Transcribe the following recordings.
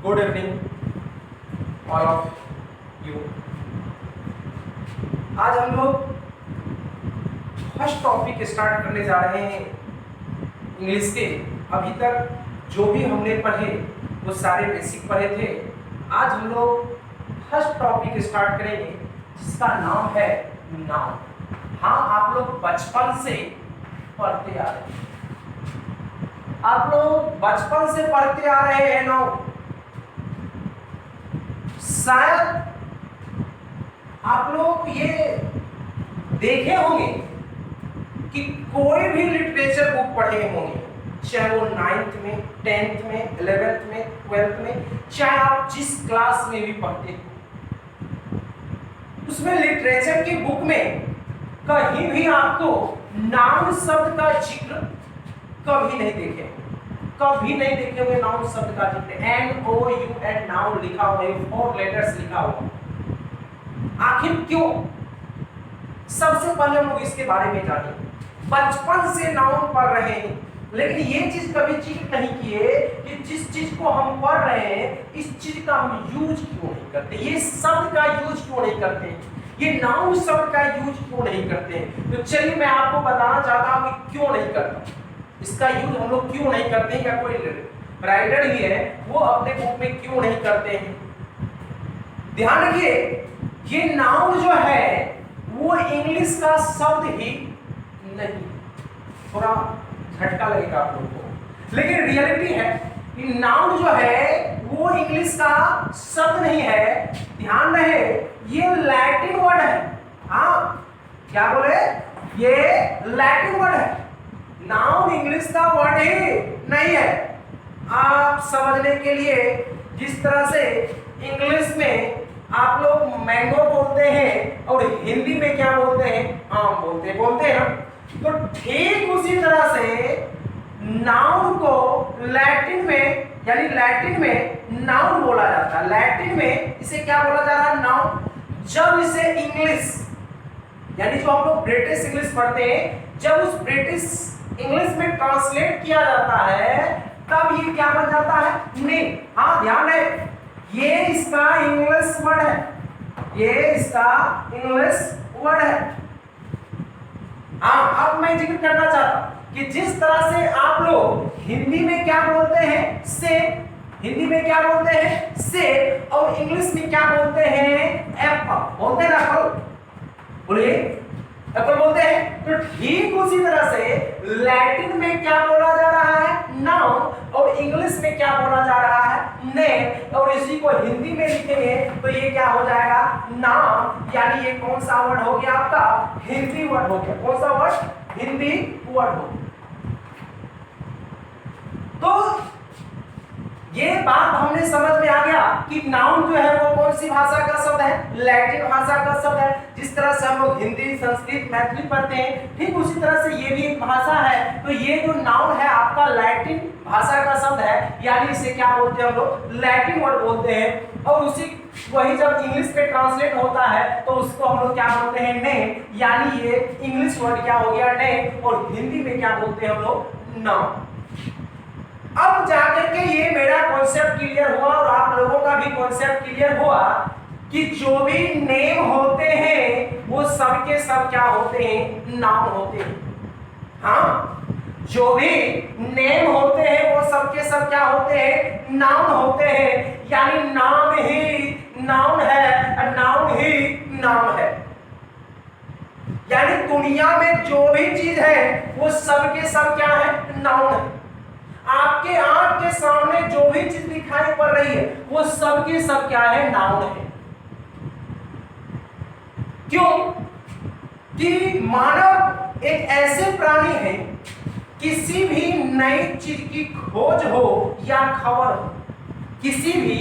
Good evening all of you. आज हम लोग फर्स्ट टॉपिक स्टार्ट करने जा रहे हैं इंग्लिश के। अभी तक जो भी हमने पढ़े वो सारे बेसिक पढ़े थे। आज हम लोग फर्स्ट टॉपिक स्टार्ट करेंगे जिसका नाम है नाउन। हाँ, आप लोग बचपन से पढ़ते आ रहे हैं, आप लोग बचपन से पढ़ते आ रहे हैं नाउन। शायद आप लोग ये देखे होंगे कि कोई भी लिटरेचर बुक पढ़े होंगे, चाहे वो 9th में, 10th में, 11th में, 12th में, चाहे आप जिस क्लास में भी पढ़ते हो, उसमें लिटरेचर की बुक में कहीं भी आपको नाउन शब्द का जिक्र कभी नहीं देखे, कभी नहीं देखे हुए नाउन शब्द का जिक्र। NOUN नाउन लिखा हुआ है, 4 लेटर्स लिखा हुआ। आखिर क्यों? सबसे पहले हम लोग इसके बारे में जानें। बचपन से नाउन पढ़ रहे हैं, लेकिन ये चीज कभी जिक्र नहीं किए कि जिस चीज को हम पढ़ रहे हैं इस चीज का हम यूज क्यों नहीं करते, ये शब्द का यूज क्यों नहीं करते, ये नाउन शब्द का यूज क्यों नहीं करते। तो चलिए मैं आपको बताना चाहता हूं कि क्यों नहीं करता, इसका यूज हम लोग क्यों नहीं करते हैं, या कोई राइटर ही है वो अपने बुक में क्यों नहीं करते हैं। ध्यान रखिए, ये नाउन जो है वो इंग्लिश का शब्द ही नहीं। थोड़ा झटका लगेगा आप लोगों को, लेकिन रियलिटी है कि नाउन जो है वो इंग्लिश का शब्द नहीं है। ध्यान रहे, ये लैटिन वर्ड है। हाँ, क्या बोले, ये लैटिन वर्ड है, नाउन इंग्लिश का वर्ड ही नहीं है। आप समझने के लिए, जिस तरह से इंग्लिश में आप लोग मैंगो बोलते हैं और हिंदी में क्या बोलते हैं, आम बोलते हैं ना, तो ठीक उसी तरह से नाउन को लैटिन में, यानी लैटिन में नाउन बोला जाता है। लैटिन में इसे क्या बोला जा रहा है, नाउन। जब इसे इंग्लिश, यानी जो हम लोग ब्रिटिश इंग्लिश पढ़ते हैं, जब उस ब्रिटिश इंग्लिश में ट्रांसलेट किया जाता है तब ये क्या बन जाता है, नेम। हाँ, ध्यान है, ये इसका इंग्लिश वर्ड है, ये इसका इंग्लिश वर्ड है। हाँ, अब मैं जिक्र करना चाहता हूं कि जिस तरह से आप लोग हिंदी में क्या बोलते हैं, से, हिंदी में क्या बोलते हैं, से, और इंग्लिश में क्या बोलते हैं, एप्पल बोलते हैं ना, एप्पल बोलिए, एप्पल बोलते हैं। तो ठीक उसी तरह से लैटिन में क्या बोला जा रहा है, नाउन, और इंग्लिश में क्या बोला जा रहा है, नेम, और इसी को हिंदी में लिखेंगे तो ये क्या हो जाएगा, नाम। यानी ये कौन सा वर्ड हो गया आपका, हिंदी वर्ड हो गया। कौन सा वर्ड, हिंदी वर्ड हो गया। तो ये बात हमने समझ में आ गया कि नाउन जो है वो कौन सी भाषा का शब्द है, लैटिन भाषा का शब्द है। जिस तरह से हम लोग हिंदी, संस्कृत, मैथिली पढ़ते हैं, ठीक उसी तरह से ये भी एक भाषा है। तो ये जो नाउन है आपका लैटिन भाषा का शब्द है, यानी इसे क्या बोलते हैं हम लोग, लैटिन वर्ड बोलते हैं। और उसी वही जब इंग्लिश पे ट्रांसलेट होता है तो उसको हम लोग क्या बोलते हैं, नेम। यानी ये इंग्लिश वर्ड क्या हो गया, नेम, और हिंदी में क्या बोलते हैं हम लोग, नाउन। अब जाकर के ये मेरा कॉन्सेप्ट क्लियर हुआ और आप लोगों का भी कॉन्सेप्ट क्लियर हुआ कि जो भी नेम होते हैं वो सब के सब क्या होते हैं, नाउन होते हैं। हाँ, जो भी नेम होते हैं वो सब के सब क्या होते हैं, नाउन होते हैं। यानी नाम ही नाउन है, नाउन ही नाम है। यानी दुनिया में जो भी चीज है वो सब के सब क्या है, नाउन है। आपके आंख के सामने जो भी चीज दिखाई पड़ रही है वो सब के सब क्या है, नाउन है। क्यों? कि मानव एक ऐसे प्राणी है, किसी भी नई चीज की खोज हो या खबर हो, किसी भी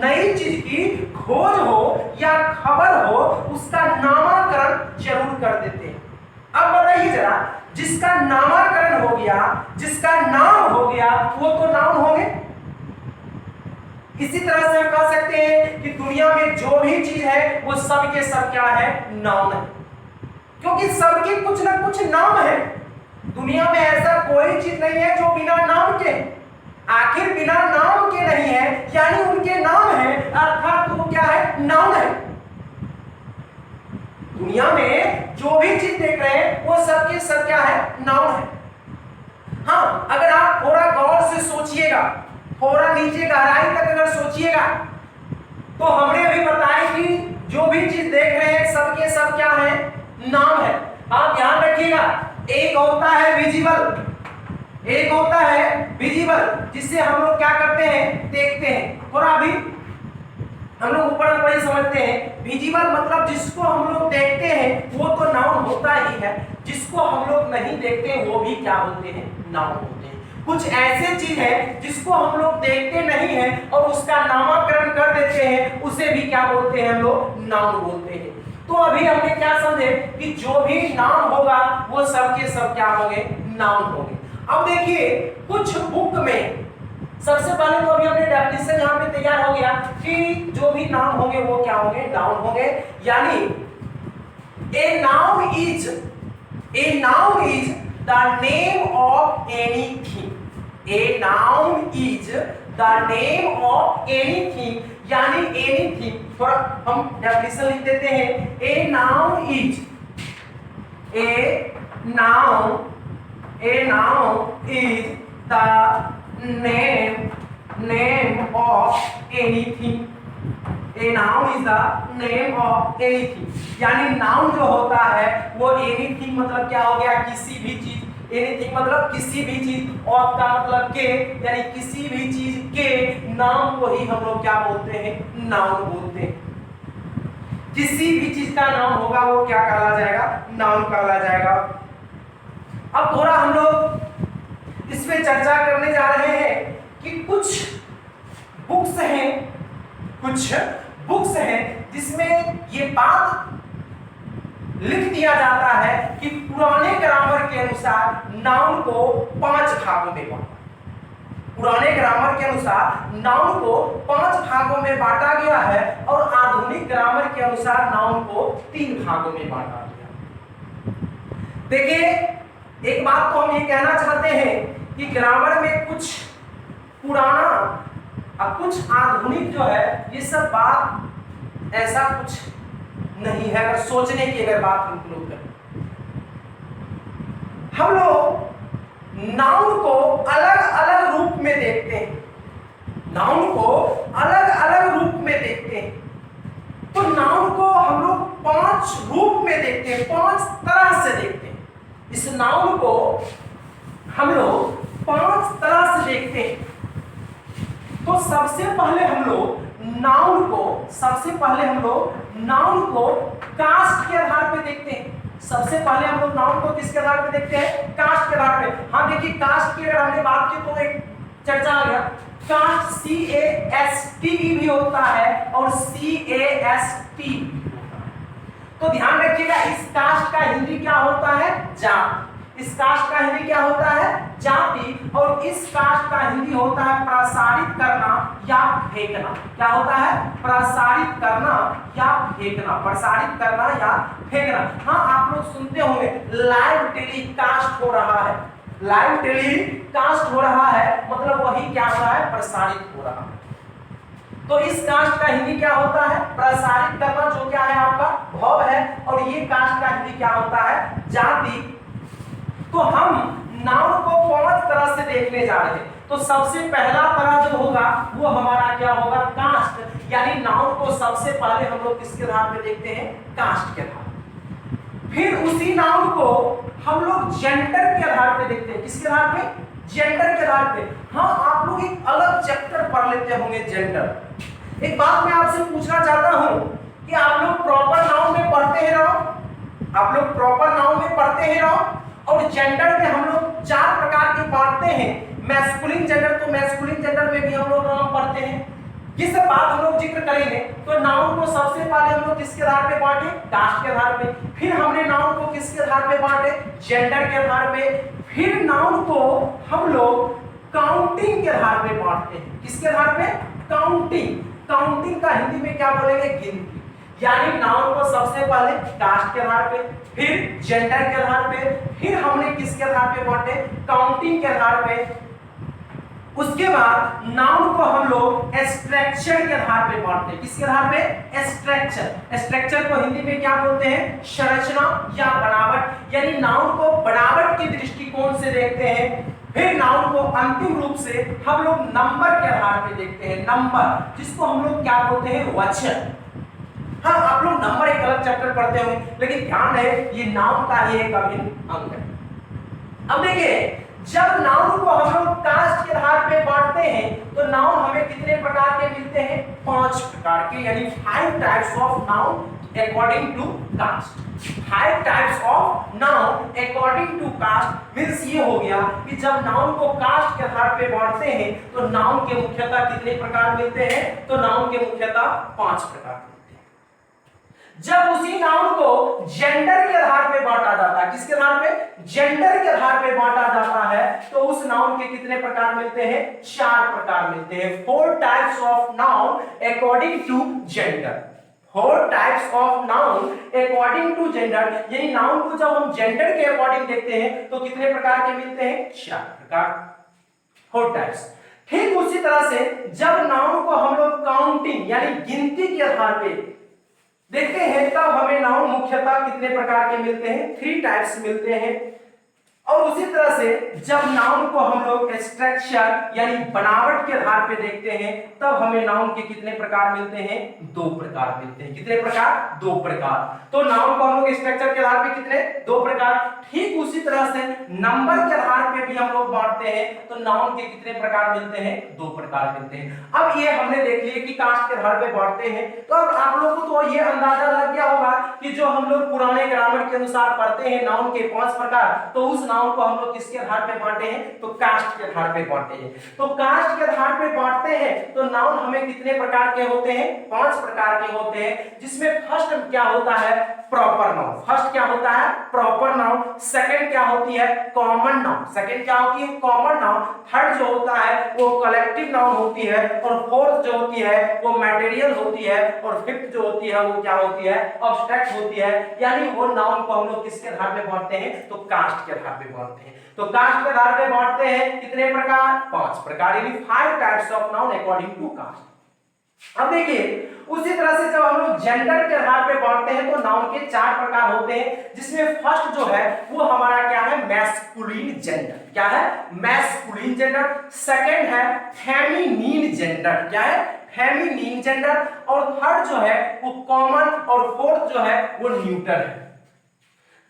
नई चीज की खोज हो या खबर हो, उसका नामकरण जरूर कर देते हैं। अब बताइए जरा, जिसका नामकरण हो गया, जिसका नाम हो गया, वो तो नाउन होंगे। इसी तरह से हम कह सकते हैं कि दुनिया में जो भी चीज है वो सब के सब क्या है, नाउन है। क्योंकि सबके कुछ ना कुछ नाम है। दुनिया में ऐसा कोई चीज नहीं है जो बिना नाम के, आखिर बिना नाम के नहीं है, यानी उनके नाउन है। दुनिया में जो भी चीज देख रहे हैं वो सब के सब क्या है, नाउन है। हाँ, अगर आप थोड़ा गौर से सोचिएगा, थोड़ा नीचे गहराई तक अगर सोचिएगा, तो हमने अभी बताया कि जो भी चीज देख रहे हैं सब के सब क्या है, नाम है। आप ध्यान रखिएगा, एक होता है विजिबल, एक होता है विजिबल जिससे हम लोग क्या करते हैं, देखते हैं। थोड़ा अभी हम लोग ऊपर ऊपर ही समझते हैं। विजिबल मतलब जिसको हम लोग देखते हैं वो तो नाउन होता ही है, जिसको हम लोग नहीं देखते वो भी क्या होते हैं, नाउन होते हैं। कुछ ऐसे चीज है जिसको हम लोग देखते नहीं हैं और उसका नामकरण कर देते हैं, उसे भी क्या बोलते हैं, हम लोग नाउन बोलते हैं। तो अभी हमने क्या समझे कि जो भी नाम होगा वो सब के सब क्या होंगे, नाउन होंगे। अब देखिए कुछ बुक में सबसे पहले तो अभी हमने डेफिनेशन यहां पे तैयार हो गया कि जो भी नाम होंगे वो क्या होंगे, नाउन होंगे। यानी a noun is the name of anything. A noun is the name of anything, यानी एनीथिंग, थोड़ा हम डेफिनेशन लिख देते हैं। A noun is the name of anything। A noun is the name of anything, यानी noun जो होता है वो anything मतलब क्या हो गया, किसी भी चीज। anything मतलब किसी भी चीज, और का मतलब के, यानी किसी भी चीज के नाम को ही हम लोग क्या बोलते हैं, नाउन बोलते हैं। किसी भी चीज का नाम होगा वो क्या कहला जाएगा, नाउन कहला जाएगा। अब थोड़ा हम लोग इस पे चर्चा करने जा रहे हैं कि कुछ बुक्स हैं जिसमें ये बात लिख दिया जाता है कि पुराने ग्रामर के अनुसार नाउन को 5 भागों में बांटा। पुराने ग्रामर के अनुसार नाउन को 5 भागों में बांटा गया है और आधुनिक ग्रामर के अनुसार नाउन को 3 भागों में बांटा गया। देखिए, एक बात तो हम ये कहना चाहते हैं कि ग्रामर में कुछ पुराना और कुछ आधुनिक जो है, ये सब बात ऐसा कुछ नहीं है। अगर सोचने की अगर बात हम लोग करें, हम लोग नाउन को अलग अलग रूप में देखते हैं। नाउन को अलग अलग रूप में देखते हैं। तो नाउन को हम लोग 5 रूप में देखते हैं, 5 तरह से देखते हैं। इस नाउन को हम लोग 5 तरह से देखते हैं। तो सबसे पहले हम लोग नाउन को कास्ट के आधार पे देखते हैं। सबसे पहले हम लोग नाउन को किसके आधार पे देखते हैं, कास्ट के आधार पे। हाँ देखिए, कास्ट की अगर हमने बात की तो एक चर्चा आ गया, कास्ट CAST भी होता है और CAST भी होता है। तो ध्यान रखिएगा, इस कास्ट का हिंदी क्या होता है, जात। इस कास्ट का हिंदी क्या होता है, जाति। और इस कास्ट का हिंदी होता है प्रसारित करना या फेंकना। क्या होता है, प्रसारित करना या फेंकना, प्रसारित करना या फेंकना। हाँ, आप लोग सुनते होंगे लाइव टेलीकास्ट हो रहा है, लाइव टेलीकास्ट हो रहा है, मतलब वही क्या हो रहा है, प्रसारित हो रहा है। तो इस कास्ट का हिंदी क्या होता है, प्रसारित करना, जो क्या है आपका भव है। और ये कास्ट का हिंदी क्या होता है, जाति। तो हम नाउन को 5 तरह से देखने जा रहे हैं। तो सबसे पहला तरह जो होगा वो हमारा क्या होगा, कास्ट। यानी नाउन को सबसे पहले हम लोग किसके आधार पे देखते हैं, कास्ट के आधार। फिर उसी नाउन को हम लोग जेंडर के आधार पे देखते हैं। किसके आधार पे, जेंडर के आधार पे। हाँ, आप लोग एक अलग चैप्टर पढ़ लेते होंगे, जेंडर। एक बात मैं आपसे पूछना चाहता हूं कि आप लोग प्रॉपर नाउन में पढ़ते हैं नाउन, आप लोग प्रॉपर नाउन में पढ़ते हैं नाउन। और जेंडर में हम लोग 4 प्रकार के बांटते हैं। मैस्कुलिन जेंडर, तो मैस्कुलिन जेंडर में भी हम लोग नाउन पढ़ते हैं। ये सब बात हम लोग जिक्र करेंगे। तो नाउन को सबसे पहले हम लोग किसके आधार पे बांटे, कास्ट के आधार पे। फिर हमने नाउन को किसके आधार पे बांटे, जेंडर के आधार पे। फिर नाउन को हम लोग काउंटिंग के आधार पे बांटते हैं। किसके आधार पे, काउंटिंग। काउंटिंग का हिंदी में क्या बोलेंगे, गिनती। यानी नाउन को सबसे पहले कास्ट के आधार पे, फिर जेंडर के आधार पे, फिर हमने किसके आधार पे बांटे, काउंटिंग के आधार पे। उसके बाद नाउन को हम लोग स्ट्रक्चर के आधार पे बांटते हैं। किसके आधार पे? स्ट्रक्चर। स्ट्रक्चर को हिंदी में क्या बोलते हैं? संरचना या बनावट। यानी नाउन को बनावट के दृष्टिकोण से देखते हैं। फिर नाउन को अंतिम रूप से हम लोग नंबर के आधार पे देखते हैं। नंबर, जिसको हम लोग क्या बोलते हैं? वचन। हाँ, आप लोग नंबर एक अलग चैप्टर पढ़ते होंगे, लेकिन ध्यान है ये नाउन का ही एक अभिन्न अंग है। अब देखिए, जब नाउन को हम लोग कास्ट के आधार पे बांटते हैं तो नाउन हमें कितने प्रकार के मिलते हैं? 5 प्रकार के, यानी 5 types of noun according to caste. 5 types of noun according to caste means ये हो गया कि जब नाउन को कास्ट के आधार पे बांटते हैं तो नाउन के मुख्यतः कितने प्रकार मिलते हैं? तो नाउन के मुख्यतः 5 प्रकार। जब उसी नाउन को जेंडर के आधार पे बांटा जाता है, किसके आधार पे? जेंडर के आधार पे बांटा जाता है, तो उस नाउन के कितने प्रकार मिलते हैं? 4 प्रकार मिलते हैं। 4 types of noun according to gender. 4 types of noun according to gender, यानी नाउन को जब हम जेंडर के अकॉर्डिंग देखते हैं तो कितने प्रकार के मिलते हैं? 4 प्रकार, 4 टाइप्स। ठीक उसी तरह से जब नाउन को हम लोग काउंटिंग यानी गिनती के आधार पे देखते हैं तब हमें नाउन मुख्यतः कितने प्रकार के मिलते हैं? 3 टाइप्स मिलते हैं। और उसी तरह से जब नाउन को हम लोग स्ट्रक्चर यानी बनावट के आधार पे देखते हैं तब हमें नाउन के कितने प्रकार मिलते हैं? 2 प्रकार मिलते हैं। कितने प्रकार? 2 प्रकार। तो नाउन को हम लोग स्ट्रक्चर के आधार पे कितने? 2 प्रकार। ठीक उसी तरह से नंबर के आधार पे भी हम लोग बांटते हैं तो नाउन के कितने प्रकार मिलते हैं? 2 प्रकार मिलते हैं। अब ये हमने देख लिया कि कास्ट के आधार पे बांटते हैं, तो अब आप लोगों को तो ये अंदाजा लग गया होगा कि जो हम लोग पुराने ग्रामर के अनुसार पढ़ते हैं नाउन के 5 प्रकार, तो उस नाउन को हम लोग किसके आधार पे बांटे हैं? तो कास्ट के आधार पे बांटे हैं। तो कास्ट के आधार पे बांटते हैं तो नाउन हमें कितने प्रकार के होते हैं? 5 प्रकार के होते हैं, जिसमें फर्स्ट क्या होता है? Proper noun. फर्स्ट क्या होता है? Proper noun. सेकंड क्या होती है? Common noun. सेकंड क्या होती है? Common noun. थर्ड जो होता है वो कलेक्टिव नाउन होती है, और फोर्थ जो होती है वो मटेरियल होती है, और फिफ्थ जो होती है वो क्या होती है? अब्स्ट्रैक्ट होती है। यानी वो नाउन को हम लोग किसके आधार पे बांटते हैं? तो कास्ट के आधार पे बांटते हैं। तो कास्ट के आधार पे बांटते हैं कितने प्रकार? 5 प्रकार, यानी 5 types of noun according to caste. अब देखिए, उसी तरह से जब हम लोग जेंडर के आधार पे बांटते हैं तो नाउन के 4 प्रकार होते हैं, जिसमें फर्स्ट जो है वो हमारा क्या है? Masculine gender. क्या है? Masculine gender. सेकंड है फेमिनिन जेंडर। क्या है? Feminine gender. और थर्ड जो है वो कॉमन, और फोर्थ जो है वो न्यूट्रल है।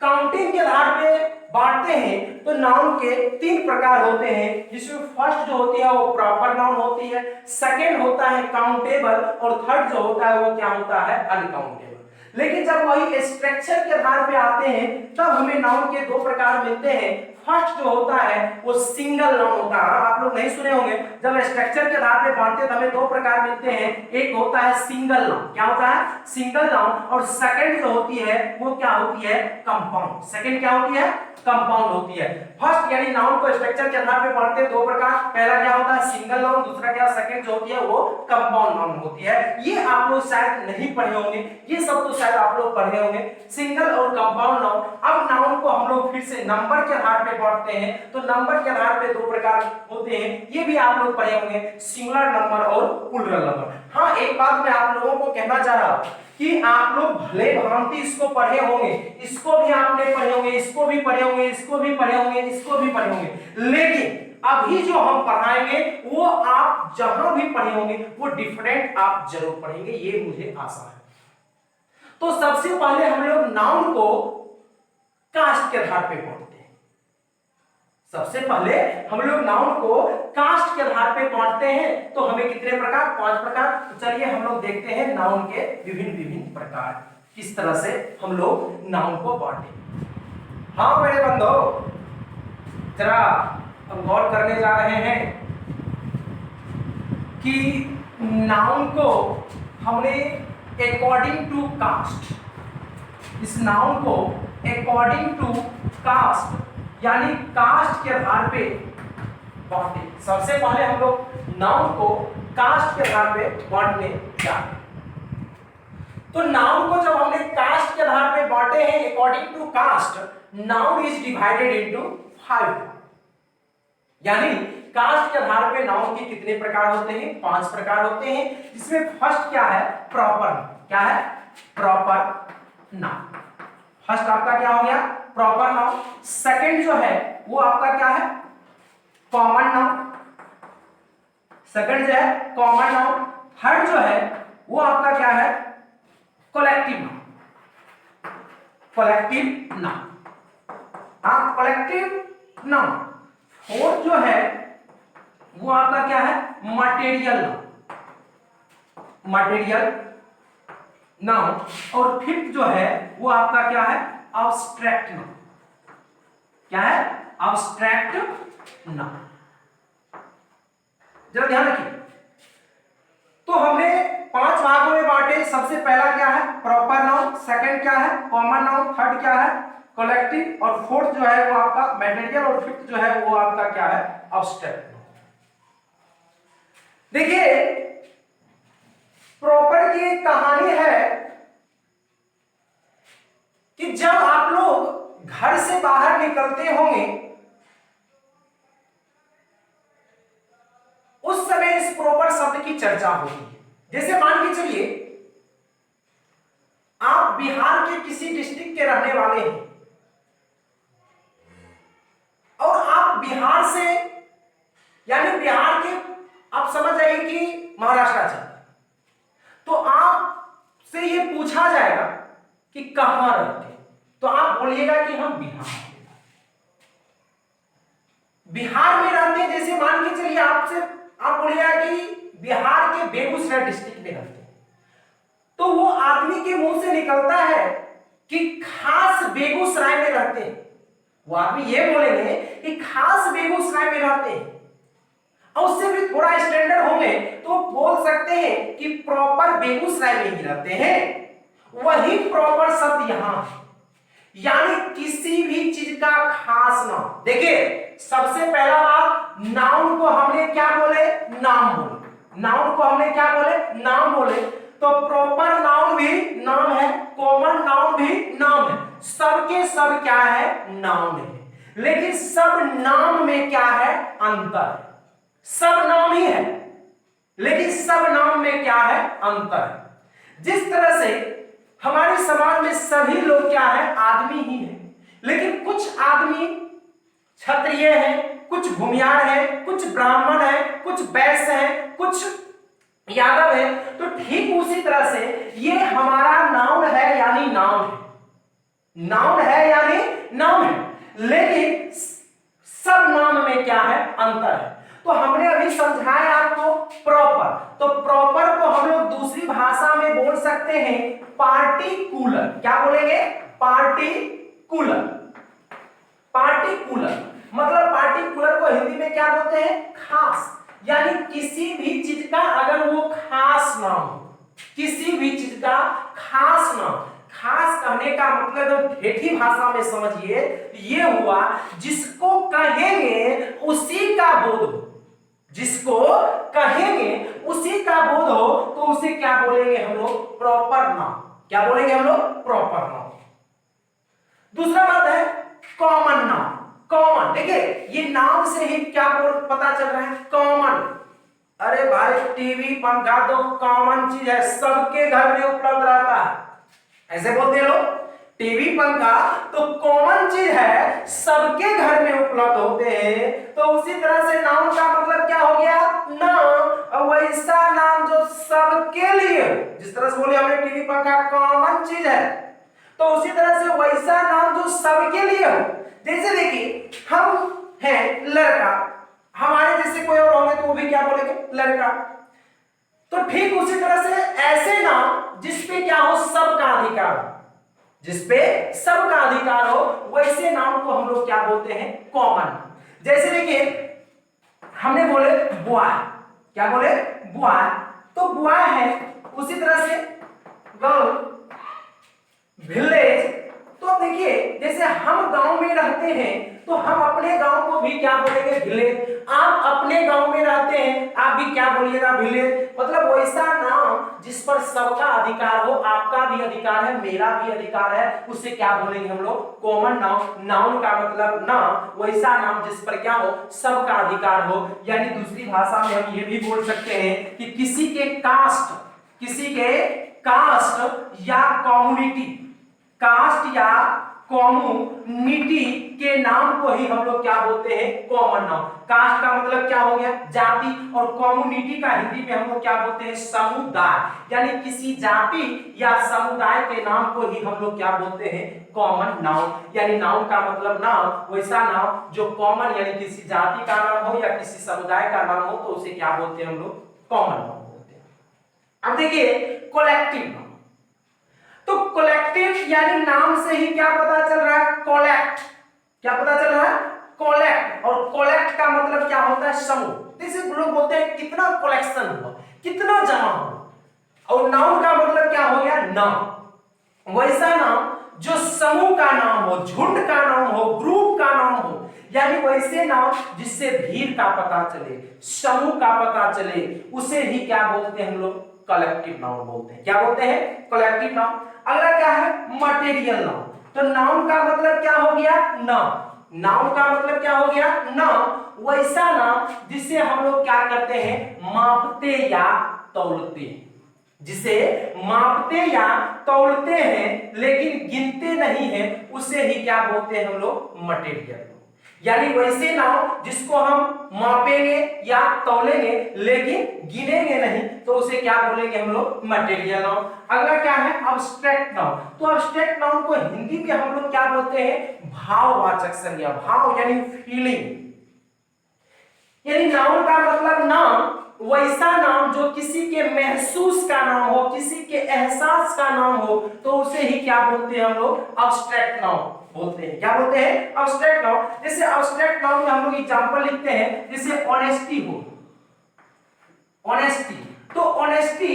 काउंटिंग के आधार पे बांटते हैं तो नाउन के 3 प्रकार होते हैं, जिसमें फर्स्ट जो होती है वो प्रॉपर नाउन होती है, सेकंड होता है काउंटेबल, और थर्ड जो होता है वो क्या होता है? अनकाउंटेबल। लेकिन जब वही स्ट्रक्चर के आधार पे आते हैं तब हमें नाउन के 2 प्रकार मिलते हैं। फर्स्ट जो होता है वो सिंगल नाउन होता है। आप लोग नहीं सुने होंगे, जब स्ट्रक्चर के आधार पे बांटते हैं तो हमें 2 प्रकार मिलते हैं। एक होता है सिंगल नाउन। क्या होता है? Single noun. और सेकंड जो होती है वो क्या होती है? कंपाउंड। सेकंड क्या होती है? कंपाउंड होती है। फर्स्ट यानी नाउन को स्ट्रक्चर के आधार पे बांटते हैं 2 प्रकार। पहला क्या होता है? Single noun. दूसरा क्या? सेकंड जो होती है वो कंपाउंड नाउन होती है। ये आप लोग शायद नहीं पढ़े होंगे, ये सब तो शायद आप लोग पढ़े होंगे, सिंगल और कंपाउंड नाउन। अब नाउन को हम लोग फिर से नंबर के आधार पे बांटते हैं तो नंबर के आधार पे 2 प्रकार होते हैं, ये भी आप लोग पढ़े होंगे, सिंगुलर नंबर और प्लूरल नंबर। हाँ, एक बात मैं आप लोगों को कहना चाह रहा हूं कि आप लोग भले भांति इसको पढ़े होंगे, इसको भी आपने पढ़े होंगे, इसको भी पढ़े होंगे, इसको भी पढ़े होंगे, इसको भी पढ़े होंगे, लेकिन अभी जो हम पढ़ाएंगे वो आप जहां भी पढ़े होंगे वो डिफरेंट आप जरूर पढ़ेंगे, ये मुझे आशा है। तो सबसे पहले हम लोग नाउन को कास्ट के आधार पे बांटते हैं। सबसे पहले हम लोग नाउन को कास्ट के आधार पे बांटते हैं तो हमें कितने प्रकार? 5 प्रकार। तो चलिए हम लोग देखते हैं नाउन के विभिन्न विभिन्न प्रकार, किस तरह से हम लोग नाउन को बांटे। हाँ मेरे बंधु, जरा हम गौर करने जा रहे हैं कि नाउन को हमने अकॉर्डिंग टू कास्ट, इस नाउन को अकॉर्डिंग टू कास्ट यानी कास्ट के आधार पे बांटे। सबसे पहले हम लोग नाउन को कास्ट के आधार पे बांटने जाते हैं। तो नाउन को जब हमने कास्ट के आधार पे बांटे हैं according to caste, noun is divided into 5, यानी कास्ट के आधार पे नाउन के कितने प्रकार होते हैं? 5 प्रकार होते हैं, जिसमें फर्स्ट क्या है? प्रॉपर। क्या है? Proper noun. फर्स्ट आपका क्या हो गया? Proper noun. सेकंड जो है वो आपका क्या है? Common noun. सेकंड जो है कॉमन नाउन। थर्ड जो है वो आपका क्या है? Collective noun. कलेक्टिव नाउन, हाँ कलेक्टिव नाउन। फोर्थ जो है वो आपका क्या है? Material noun. Material noun. और फिफ्थ जो है वो आपका क्या है? Abstract noun. क्या है? Abstract noun. जरा ध्यान रखिए, तो हमने 5 भागों में बांटे। सबसे पहला क्या है? Proper noun. सेकंड क्या है? Common noun. थर्ड क्या है? कलेक्टिव। और फोर्थ जो है वो आपका मटेरियल। और फिफ्थ जो है वो आपका क्या है? अब्स्ट्रैक्ट। देखिए, प्रॉपर की एक कहानी है कि जब आप लोग घर से बाहर निकलते होंगे उस समय इस प्रॉपर शब्द की चर्चा होती है। जैसे मान के चलिए आप बिहार के किसी डिस्ट्रिक्ट के रहने वाले हैं और आप बिहार से, यानी बिहार के, आप समझ जाइए कि महाराष्ट्र से, तो आपसे ये पूछा जाएगा कि कहां रहते हैं, तो आप बोलिएगा कि हम बिहार में रहते हैं। जैसे मान के चलिए आप बोलिएगा कि बिहार के बेगूसराय डिस्ट्रिक्ट में रहते हैं, तो वो आदमी के मुंह से निकलता है कि खास बेगूसराय में रहते हैं। वो आदमी ये बोलेंगे कि खास बेगूसराय में रहते हैं, और उससे भी थोड़ा स्टैंडर्ड होंगे तो बोल सकते हैं कि प्रॉपर बेगूसराय में ही रहते हैं। वही प्रॉपर शब्द यहां है, यानी किसी भी चीज का खास नाम। देखिए, सबसे पहला बात, नाउन को हमने क्या बोले? नाम बोले। नाउन को हमने क्या बोले? नाम बोले। तो प्रॉपर नाउन भी नाम है, कॉमन नाउन भी नाम है, सबके सब क्या है? नाउन है। लेकिन सब नाम में क्या है? अंतर है। सब नाम ही है लेकिन सब नाम में क्या है? अंतर है। जिस तरह से हमारे समाज में सभी लोग क्या है? आदमी ही है, लेकिन कुछ आदमी क्षत्रिय हैं, कुछ भूमियार हैं, कुछ ब्राह्मण हैं, कुछ वैश्य हैं, कुछ यादव है। तो ठीक उसी तरह से ये हमारा नाउन है, यानी नाम है। नाउन है यानी नाम है, लेकिन सब नाम में क्या है? अंतर है। तो हमने अभी समझाया आपको प्रॉपर। तो प्रॉपर को हम लोग दूसरी भाषा में बोल सकते हैं पार्टिकुलर। क्या बोलेंगे? पार्टिकुलर। पार्टिकुलर मतलब पार्टिकुलर को हिंदी में क्या बोलते हैं? खास। यानी किसी भी चीज का अगर वो खास नाम हो, किसी भी चीज का खास नाम। खास कहने का मतलब ठेठी भाषा में समझिए ये हुआ जिसको कहेंगे उसी का बोध हो, जिसको कहेंगे उसी का बोध हो, तो उसे क्या बोलेंगे हम लोग? Proper noun. क्या बोलेंगे हम लोग? Proper noun. दूसरा बात है कॉमन नाउन। कॉमन, देखिए ये नाम से ही क्या पता चल रहा है? कॉमन। अरे भाई, टीवी पंखा तो कॉमन चीज है, सबके घर में उपलब्ध रहता है, ऐसे बोलते हैं लोग। टीवी पंखा तो कॉमन चीज है, सबके घर में उपलब्ध होते हैं। तो उसी तरह से नाउन का मतलब क्या हो गया? नाम। वैसा नाम जो सबके लिए, जिस तरह से बोले हमने टीवी पंखा कॉमन चीज है, तो उसी तरह से वैसा नाम जो सबके लिए हो। जैसे देखिए, हम हैं लड़का, हमारे जैसे कोई और होंगे तो वो भी क्या बोलेंगे? लड़का। तो ठीक उसी तरह से ऐसे नाम जिसपे क्या हो? सबका अधिकार हो, जिसपे सबका अधिकार हो, वैसे नाम को हम लोग क्या बोलते हैं? कॉमन। जैसे देखिए, हमने बोले बॉय। क्या बोले? बॉय। तो बॉय है, उसी तरह से गर्ल, विलेज, तो अब देखिए जैसे हम गांव में रहते हैं तो हम अपने गांव को भी क्या बोलेंगे, विलेज। आप अपने गांव में रहते हैं, आप भी क्या बोलिएगा, विलेज। मतलब वैसा नाम जिस पर सबका अधिकार हो, आपका भी अधिकार है, मेरा भी अधिकार है, उससे क्या बोलेंगे हम लोग, कॉमन नाउन। नाउन का मतलब नाम, वैसा नाम जिस पर क्या हो, सबका अधिकार हो। यानी दूसरी भाषा में हम ये भी बोल सकते हैं कि किसी के कास्ट या कम्युनिटी, कास्ट या कम्युनिटी के नाम को ही हम लोग क्या बोलते हैं, कॉमन नाउन। कास्ट का मतलब क्या हो गया, जाति, और कम्युनिटी का हिंदी में हम लोग क्या बोलते हैं, समुदाय। यानी किसी जाति या समुदाय के नाम को ही हम लोग क्या बोलते हैं, कॉमन नाउन। यानी नाउन का मतलब नाम, वैसा नाम जो कॉमन यानी किसी जाति का नाम हो या किसी समुदाय का नाम हो, तो उसे क्या बोलते हैं हम लोग, कॉमन नाउन बोलते हैं। अब देखिए कोलेक्टिव नाउन। तो कलेक्टिव यानी नाम से ही क्या पता चल रहा है, कोलेक्ट। क्या पता चल रहा है, कोलेक्ट। और कोलेक्ट का मतलब क्या होता है, समूह। जैसे लोग बोलते हैं कितना कलेक्शन हुआ, कितना जमा हुआ। और नाउन का मतलब क्या हो गया, नाम। वैसा नाम जो समूह का नाम हो, झुंड का नाम हो, ग्रुप का नाम हो। यानी वैसे नाम जिससे भीड़ का पता चले, समूह का पता चले, उसे ही क्या बोलते हैं हम लोग, कलेक्टिव नाउन बोलते हैं। क्या बोलते हैं, कलेक्टिव नाउन। अगला क्या है, मटेरियल नाउन। तो नाउन का मतलब क्या हो गया, नाम। नाउन का मतलब क्या हो गया, नाम। वैसा नाम जिसे हम लोग क्या करते हैं, मापते या तौलते हैं। जिसे मापते या तौलते हैं लेकिन गिनते नहीं हैं, उसे ही क्या बोलते हैं हम लोग, मटेरियल। यानी वैसे नाउन जिसको हम मापेंगे या तौलेंगे लेकिन गिनेंगे नहीं, तो उसे क्या बोलेंगे हम लोग, मटेरियल नाउन। अगला क्या है, अब्स्ट्रैक्ट नाउन। तो अब्स्ट्रैक्ट नाउन को हिंदी में हम लोग क्या बोलते हैं, भाववाचक संज्ञा। भाव यानी फीलिंग। यानी नाउन का मतलब नाम, वैसा नाम जो किसी के महसूस का नाम हो, किसी के एहसास का नाम हो, तो उसे ही क्या बोलते हैं हम लोग, अब्स्ट्रैक्ट नाउन बोलते हैं। क्या बोलते हैं, अब्स्ट्रैक्ट नाउन। जैसे अब्स्ट्रैक्ट नाउन में हम लोग एग्जांपल लिखते हैं, जैसे ऑनेस्टी हो, ऑनेस्टी। तो ऑनेस्टी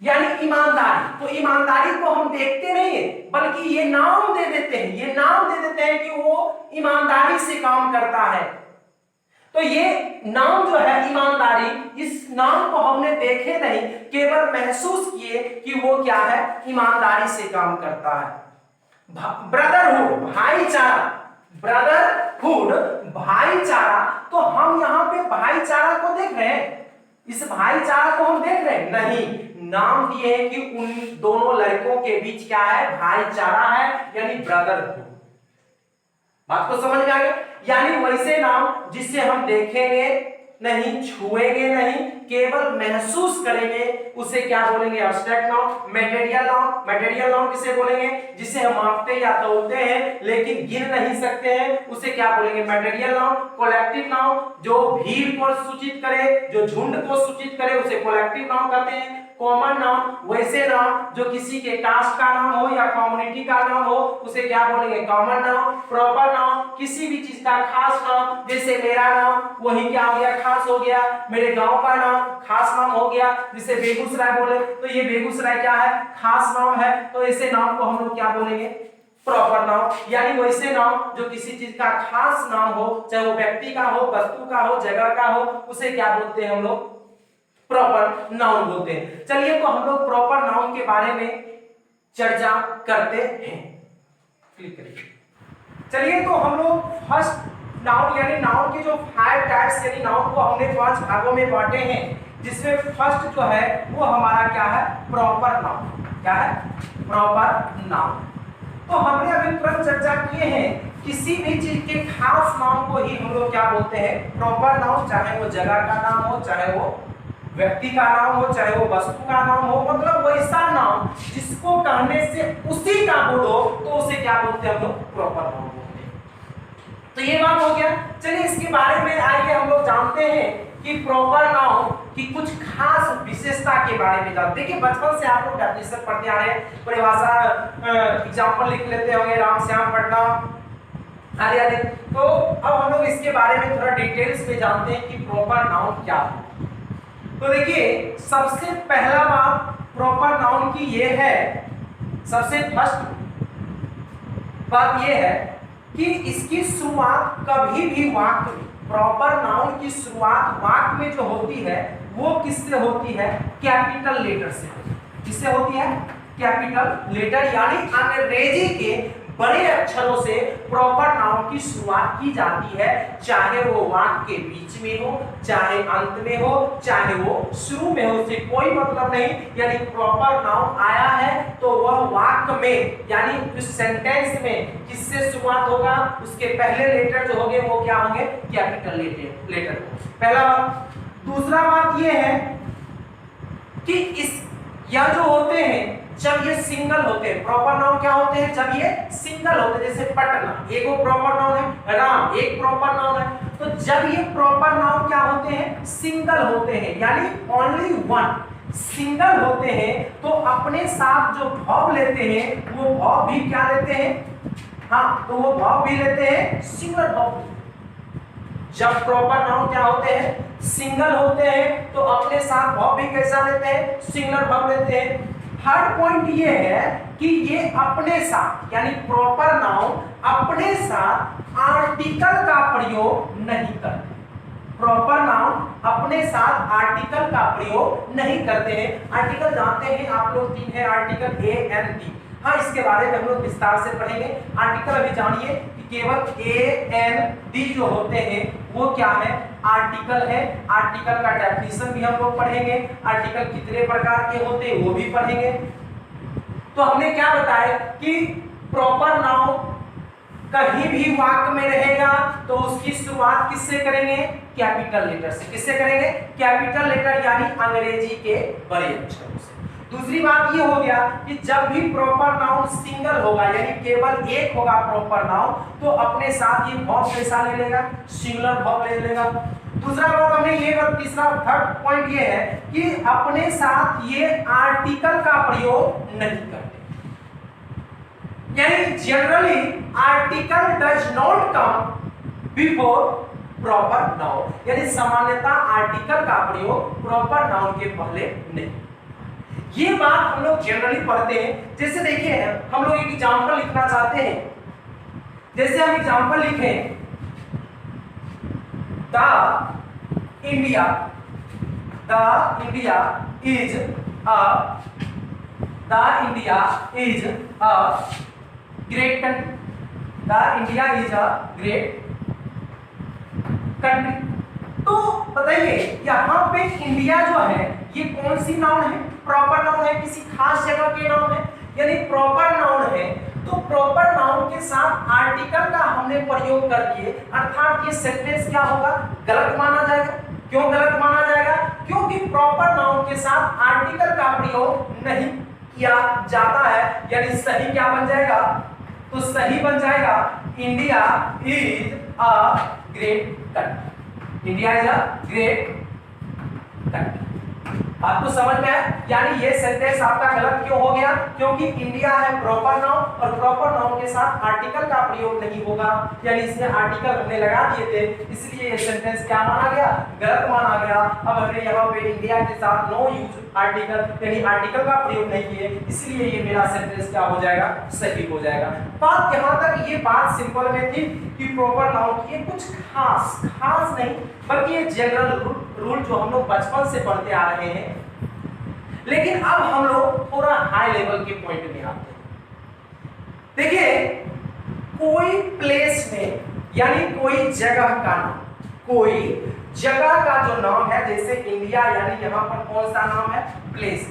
यानी ईमानदारी। तो ईमानदारी को हम देखते नहीं है, बल्कि ये नाम दे देते हैं, ये नाम दे देते हैं कि वो ईमानदारी से काम करता है। तो ये नाम जो है ईमानदारी, इस नाम को हमने देखे नहीं, केवल महसूस किए कि वो क्या है, ईमानदारी से काम करता है। ब्रदरहुड, भाईचारा। ब्रदरहुड, भाईचारा। तो हम यहाँ पे भाईचारा को देख रहे हैं, इस भाईचारा को हम देख रहे हैं नहीं, नाम दिए हैं कि उन दोनों लड़कों के बीच क्या है, भाईचारा है, यानी ब्रदरहुड। बात को समझ में आ गया। यानी वैसे नाम जिससे हम देखेंगे नहीं, छुएंगे नहीं, केवल महसूस करेंगे, उसे क्या बोलेंगे, abstract noun. Material noun. Material noun किसे बोलेंगे, जिसे हम मापते या तौलते हैं लेकिन गिन नहीं सकते हैं, उसे क्या बोलेंगे, मटेरियल नाउन। कलेक्टिव नाउन जो भीड़ को सूचित करे, जो झुंड को सूचित करे, उसे कलेक्टिव नाउन कहते हैं। कॉमन नाउन वैसे नाम जो किसी के कास्ट का नाम हो या कम्युनिटी का नाम हो, उसे क्या बोलेंगे, कॉमन नाउन। प्रॉपर नाउन किसी भी चीज का खास नाम, जैसे मेरा नाम, वही क्या हो गया, खास हो गया। मेरे गांव का नाम खास नाम हो गया, जिसे बेगूसराय बोले, तो ये बेगूसराय क्या है, खास नाम है। तो ऐसे नाम को हम लोग क्या बोलेंगे, प्रॉपर नाउन। यानी वैसे नाम जो किसी चीज का खास नाम हो, चाहे वो व्यक्ति का हो, वस्तु का हो, जगह का हो, उसे क्या बोलते हैं हम लोग, प्रॉपर नाउन बोलते हैं। चलिए तो हम लोग प्रॉपर नाउन के बारे में चर्चा करते हैं। क्लिक करिए। चलिए तो हम लोग फर्स्ट नाउन यानी नाउन के जो 5 टाइप्स यानी नाउन को हमने 5 भागों में बांटे हैं, जिसमें फर्स्ट जो है वो हमारा क्या है, प्रॉपर नाउन। क्या है, प्रॉपर नाउन। तो हमने अभी तुरंत चर्चा किए हैं, किसी भी चीज के खास नाम को ही हम लोग क्या बोलते हैं, प्रॉपर नाउन। चाहे वो जगह का नाम हो, चाहे वो व्यक्ति का नाम हो, चाहे वो वस्तु का नाम हो, मतलब वैसा नाम जिसको कहने से उसी का बोध हो, तो उसे क्या बोलते हैं हम लोग, प्रॉपर नाउन बोलते हैं। तो ये बात हो गया। चलिए इसके बारे में आइए हम लोग जानते हैं कि प्रॉपर नाउन की कुछ खास विशेषता के बारे में जानते हैं। देखिए बचपन से आप लोग डेफिनेशन पढ़ते आ रहे हैं, परिभाषा एग्जांपल लिख लेते होंगे, राम श्याम पटना आदि आदि। तो अब हम लोग इसके बारे में थोड़ा डिटेल्स में जानते हैं कि प्रॉपर नाउन क्या है। तो देखिए सबसे पहला बात प्रॉपर नाउन की ये है, सबसे फर्स्ट बात यह है कि इसकी शुरुआत कभी भी वाक्य में, प्रॉपर नाउन की शुरुआत वाक्य में जो होती है वो किससे होती है? कैपिटल लेटर से। किससे होती है? कैपिटल लेटर, यानी अंग्रेजी के बड़े अक्षरों से प्रॉपर नाउन की शुरुआत की जाती है, चाहे वो वाक्य के बीच में हो, चाहे अंत में हो, चाहे वो शुरू में हो, उससे कोई मतलब नहीं। यानी प्रॉपर नाउन आया है तो वह वाक्य में, यानी उस सेंटेंस में किससे शुरुआत होगा? उसके पहले लेटर जो होंगे वो क्या होंगे? Capital letter. पहला बात। दूसरा बात यह है कि इस या जो होते हैं जब ये सिंगल होते हैं, प्रॉपर नाउन क्या होते हैं? जब ये सिंगल होते हैं, जैसे पटना एक वो प्रॉपर नाउन है, राम एक प्रॉपर नाउन है। तो जब ये प्रॉपर नाउन क्या होते हैं? सिंगल होते हैं, यानी ओनली वन, सिंगल होते हैं, तो अपने साथ जो भाव लेते हैं वो भाव भी क्या लेते हैं? हाँ, तो वो भाव भी लेते हैं सिंगल भाव। जब प्रॉपर नाउन क्या होते हैं? सिंगल होते हैं, तो अपने साथ भाव भी कैसा लेते हैं? सिंगुलर भाव लेते हैं। थर्ड पॉइंट ये है कि ये अपने साथ, यानी प्रॉपर नाउन अपने साथ आर्टिकल का प्रयोग नहीं करते। प्रॉपर नाउन अपने साथ आर्टिकल का प्रयोग नहीं करते हैं। आर्टिकल जानते हैं आप लोग, तीन है आर्टिकल ए एन डी। हाँ, इसके बारे में हम लोग विस्तार से पढ़ेंगे। आर्टिकल अभी जानिए कि केवल ए एन डी जो होते हैं वो क्या है? आर्टिकल है। आर्टिकल का डेफिनेशन भी हम लोग पढ़ेंगे, आर्टिकल कितने प्रकार के होते हैं वो भी पढ़ेंगे। तो हमने क्या बताया कि प्रॉपर नाउन कहीं भी वाक्य में रहेगा तो उसकी शुरुआत किससे करेंगे? कैपिटल लेटर से। किससे करेंगे? कैपिटल लेटर, यानी अंग्रेजी के बड़े अक्षरों से। दूसरी बात ये हो गया कि जब भी प्रॉपर नाउन सिंगल होगा, यानी केवल एक होगा प्रॉपर नाउन, तो अपने साथ ये भाव कैसा ले लेगा? सिंगुलर भाव ले लेगा। दूसरा बात हमने ये बात, तीसरा थर्ड पॉइंट ये है कि अपने साथ ये आर्टिकल का प्रयोग नहीं करते, यानी generally article does not come before proper noun, यानी सामान्यतः आर्टिकल का प्रयोग प्रॉपर नाउन के पहले नहीं। ये बात हम लोग जनरली पढ़ते हैं। जैसे देखिए, हम लोग एक एग्जांपल लिखना चाहते हैं, जैसे हम एग्जांपल लिखें, the India is a great country. The India is a great country. तो बताइए यहाँ पे इंडिया जो है ये कौन सी नाउन है? प्रॉपर नाउन है, किसी खास जगह के नाउन है, यानी प्रॉपर नाउन है। तो प्रॉपर नाउन के साथ आर्टिकल का हमने प्रयोग कर दिए, अर्थात ये सेंटेंस क्या होगा? गलत माना जाएगा। क्यों गलत माना जाएगा? क्योंकि प्रॉपर नाउन के साथ आर्टिकल का प्रयोग नहीं किया जाता है, यानी सही क्या बन जाएगा? तो सही बन जाएगा India is a great country. India is a great country. आपको समझ में आया? यानी ये सेंटेंस आपका गलत क्यों हो गया? क्योंकि इंडिया है प्रॉपर नाउन और प्रॉपर नाउन के साथ आर्टिकल का प्रयोग नहीं होगा, यानी इसमें आर्टिकल हमने लगा दिए थे, इसलिए ये सेंटेंस क्या माना गया? गलत माना गया। अब हमने यहाँ पे इंडिया के साथ नो यूज आर्टिकल, यानी आर्टिकल का प्रयोग नहीं किए, इसलिए ये मेरा सेंटेंस क्या हो जाएगा? सही हो जाएगा। बात यहाँ तक, ये बात सिंपल में थी कि प्रॉपर नाउन की कुछ खास नहीं, बल्कि ये जनरल रूल जो हम लोग बचपन से पढ़ते आ रहे हैं। लेकिन अब हम लोग थोड़ा हाई लेवल के पॉइंट में आते हैं। देखिए, कोई प्लेस में, यानी कोई जगह का नाम, कोई जगह का जो नाम है, जैसे इंडिया, यानी यहाँ पर कौन सा नाम है? प्लेस।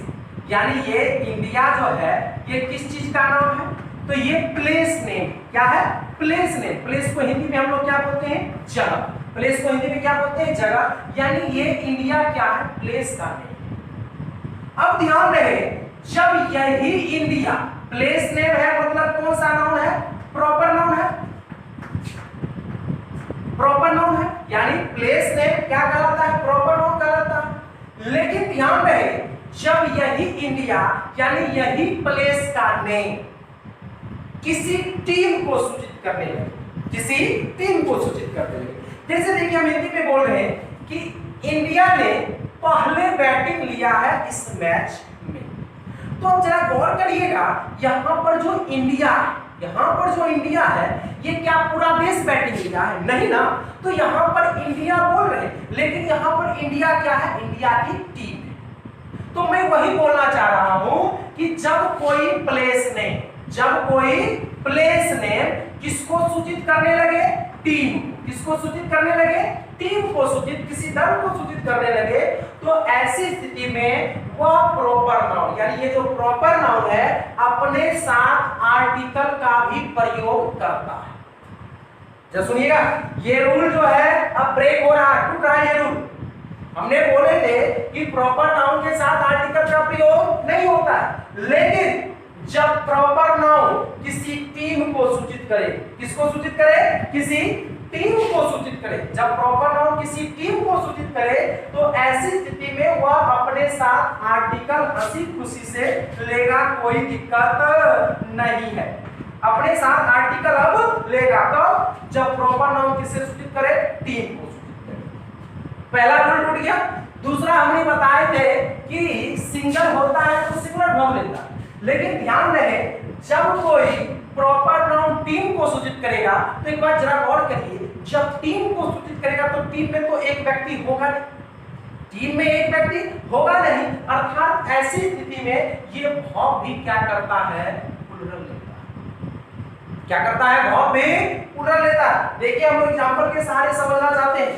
यानी ये इंडिया जो है ये किस चीज का नाम है? तो ये प्लेस नेम क्या है? Place name. प्लेस को हिंदी में हम लोग क्या बोलते हैं? जगह। प्लेस को हिंदी में क्या बोलते हैं? जगह। यानी ये इंडिया क्या है? प्लेस का नेम। अब ध्यान रहे, जब यही इंडिया प्लेस नेम है, मतलब कौन सा नाउन है? प्रॉपर नाउन है। प्रॉपर नाउन है, यानी प्लेस नेम क्या कहलाता है? प्रॉपर नाउन कहलाता है। लेकिन ध्यान रहे, जब यही इंडिया यानी यही प्लेस का नेम किसी टीम को सूचित करने लगे, किसी टीम को सूचित करने लगे, जैसे देखिए हम हिंदी में बोल रहे हैं कि इंडिया ने पहले बैटिंग लिया है इस मैच में। तो अब जरा गौर करिएगा, यहां पर जो इंडिया है यहाँ पर जो इंडिया है ये क्या पूरा देश बैटिंग एरिया है? नहीं ना। तो यहाँ पर इंडिया बोल रहे हैं, लेकिन यहाँ पर इंडिया क्या है? इंडिया की टीम है। तो मैं वही बोलना चाह रहा हूं कि जब कोई प्लेस नेम किसको सूचित करने लगे? टीम। किसको सूचित करने लगे? टीम को सूचित, किसी दल को सूचित करने लगे, तो ऐसी स्थिति में वह प्रॉपर नाउन, यानी ये जो प्रॉपर नाउन है, अपने साथ आर्टिकल का भी प्रयोग करता है। जब सुनिएगा, ये रूल जो है अब ब्रेक हो रहा है, टूट रहा है ये रूल। हमने बोले थे कि प्रॉपर नाउन के साथ आर्टिकल का प्रयोग नहीं होता है, लेकिन जब प्रॉपर नाउन किसी टीम को सूचित करे, किसको सूचित करे? किसी टीम को सूचित करे। जब प्रॉपर नाउन किसी टीम को सूचित करे तो ऐसी स्थिति में वह अपने साथ आर्टिकल हंसी खुशी से लेगा, कोई दिक्कत नहीं है। अपने साथ आर्टिकल अब लेगा कब? जब प्रॉपर नाउन किससे सूचित करे? टीम को सूचित करे। पहला रूल टूट गया। दूसरा हमने बताए थे कि सिंगल होता है तो सिंगुलर फॉर्म लेता है, लेकिन ध्यान रहे जब कोई प्रॉपर नाउन टीम को सूचित करेगा तो एक बात जरा गौर करिए, जब टीम को सूचित करेगा तो टीम में तो एक व्यक्ति होगा नहीं, टीम में एक व्यक्ति होगा नहीं, अर्थात ऐसी स्थिति में ये भाव भी क्या करता है? प्लूरल लेता है। क्या करता है? भाव भी प्लूरल लेता है। देखिए हम लोग एग्जांपल के सहारे समझना चाहते हैं।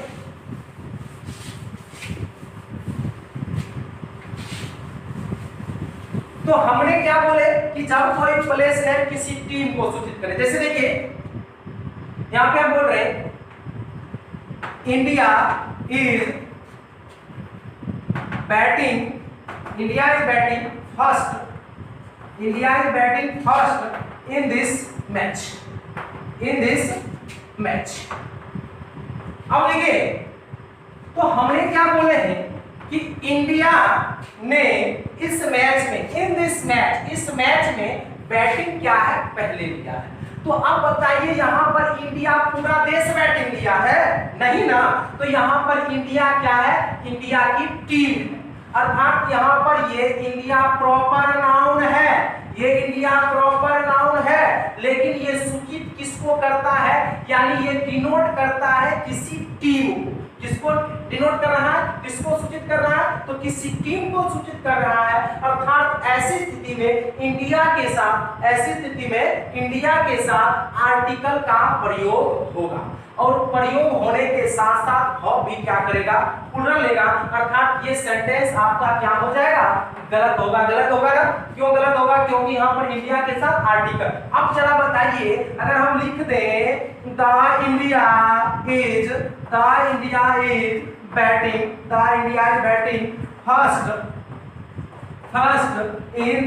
तो हमने क्या बोले कि जब कोई प्लेस नेम किसी टीम को सूचित करे, जैसे देखिए यहां पे हम बोल रहे हैं India is batting, India is batting first, India is batting first in this match, in this match. अब देखिए, तो हमने क्या बोले हैं कि इंडिया ने इस मैच में, इन दिस मैच, इस मैच में बैटिंग क्या है? पहले लिया है। तो अब बताइए यहां पर इंडिया पूरा देश बैटिंग लिया है? नहीं ना। तो यहां पर इंडिया क्या है? इंडिया की टीम है, अर्थात यहां पर ये इंडिया प्रॉपर नाउन है, ये इंडिया प्रॉपर नाउन है, लेकिन ये सूचित किसको करता है? यानी ये डिनोट करता है किसी टीम को। किसको डिनोट कर रहा है? किसको सूचित कर रहा है? तो किसी टीम को सूचित कर रहा है, अर्थात ऐसी स्थिति में इंडिया के साथ, ऐसी स्थिति में इंडिया के साथ आर्टिकल का प्रयोग होगा, और प्रयोग होने के साथ साथ भाव भी क्या करेगा? प्लूरल लेगा, अर्थात ये सेंटेंस आपका क्या हो जाएगा? गलत होगा। गलत होगा ना? क्यों गलत होगा? क्योंकि यहाँ पर इंडिया के साथ आर्टिकल। अब जरा बताइए, अगर हम लिख दें the India is batting first in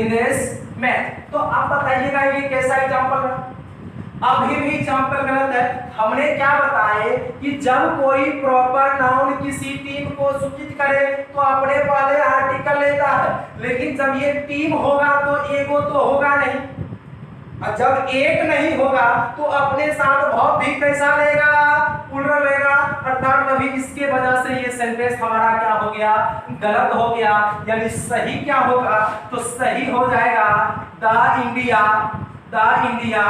this match, तो आप बताइएगा ये कैसा एग्जांपल रहा? अभी भी एग्जांपल गलत है। हमने क्या बताए कि जब कोई प्रॉपर नाउन किसी टीम को सूचित करे तो अपने पहले आर्टिकल लेता है, लेकिन जब ये टीम होगा तो एगो तो होगा नहीं, और जब एक नहीं होगा तो अपने साथ भाव भी कैसा लेगा? प्लूरल लेगा, अर्थात अभी इसके वजह से ये सेंटेंस हमारा क्या हो गया? गलत हो गया। यानी सही क्या होगा? तो सही हो जाएगा the India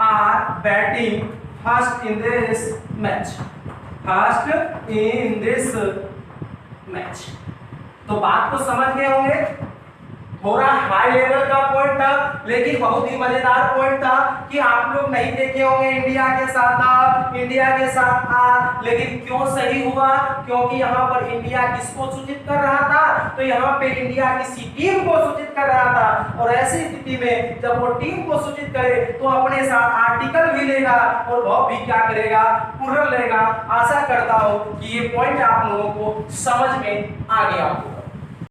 are batting first in this match. तो बात को समझ गए होंगे। थोड़ा हाई लेवल का पॉइंट था, लेकिन बहुत ही मजेदार पॉइंट था कि आप लोग नहीं देखे होंगे इंडिया के साथ आ, लेकिन क्यों सही हुआ? क्योंकि यहाँ पर इंडिया किसको सूचित कर रहा था? तो यहाँ पे इंडिया किसी टीम को सूचित कर रहा था, और ऐसी स्थिति में जब वो टीम को सूचित करे तो अपने साथ आर्टिकल भी लेगा और भाव भी क्या करेगा? प्लूरल लेगा। आशा करता हूँ कि ये पॉइंट आप लोगों को समझ में आ गया होगा।